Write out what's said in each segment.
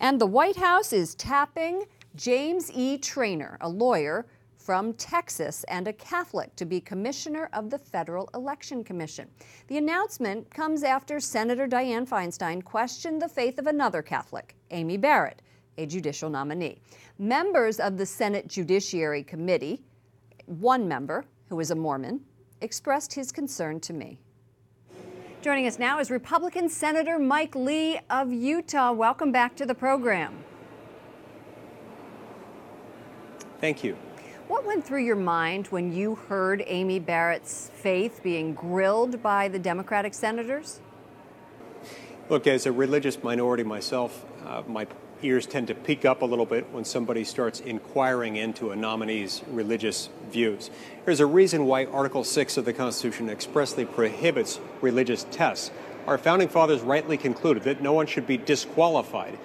And the White House is tapping James E. Traynor, a lawyer from Texas and a Catholic, to be commissioner of the Federal Election Commission. The announcement comes after Senator Dianne Feinstein questioned the faith of another Catholic, Amy Barrett, a judicial nominee. Members of the Senate Judiciary Committee, one member, who is a Mormon, expressed his concern to me. Joining us now is Republican Senator Mike Lee of Utah. Welcome back to the program. Thank you. What went through your mind when you heard Amy Barrett's faith being grilled by the Democratic senators? Look, as a religious minority myself, my ears tend to peak up a little bit when somebody starts inquiring into a nominee's religious views. There's a reason why Article 6 of the Constitution expressly prohibits religious tests. Our founding fathers rightly concluded that no one should be disqualified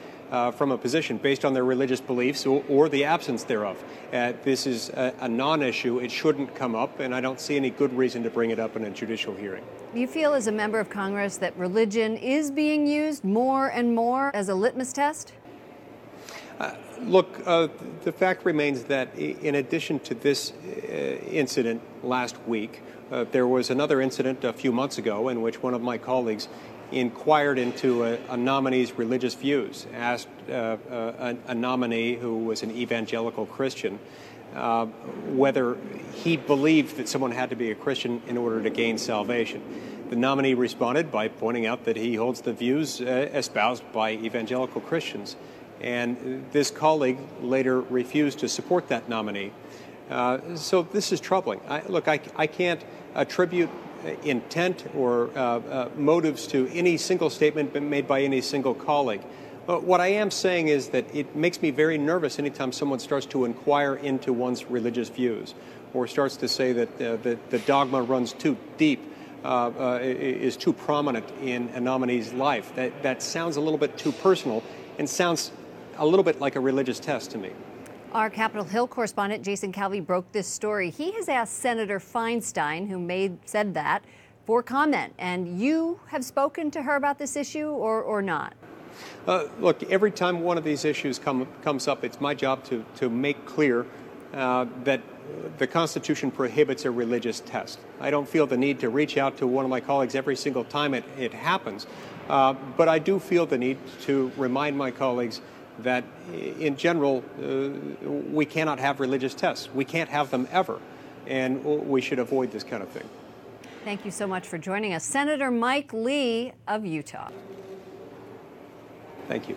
from a position based on their religious beliefs or the absence thereof. This is a non-issue. It shouldn't come up, and I don't see any good reason to bring it up in a judicial hearing. Do you feel as a member of Congress that religion is being used more and more as a litmus test? Look, the fact remains that in addition to this incident last week, there was another incident a few months ago in which one of my colleagues inquired into a nominee's religious views, asked a nominee who was an evangelical Christian whether he believed that someone had to be a Christian in order to gain salvation. The nominee responded by pointing out that he holds the views espoused by evangelical Christians. And this colleague later refused to support that nominee. So this is troubling. I can't attribute intent or motives to any single statement made by any single colleague. But what I am saying is that it makes me very nervous anytime someone starts to inquire into one's religious views or starts to say that the dogma runs too deep, is too prominent in a nominee's life. That sounds a little bit too personal and sounds a little bit like a religious test to me. Our Capitol Hill correspondent Jason Calvi broke this story. He has asked Senator Feinstein, who said that, for comment. And you have spoken to her about this issue or not? Look, every time one of these issues comes up, it's my job to make clear that the Constitution prohibits a religious test. I don't feel the need to reach out to one of my colleagues every single time it happens. But I do feel the need to remind my colleagues that in general, we cannot have religious tests. We can't have them ever, and we should avoid this kind of thing. Thank you so much for joining us. Senator Mike Lee of Utah. Thank you.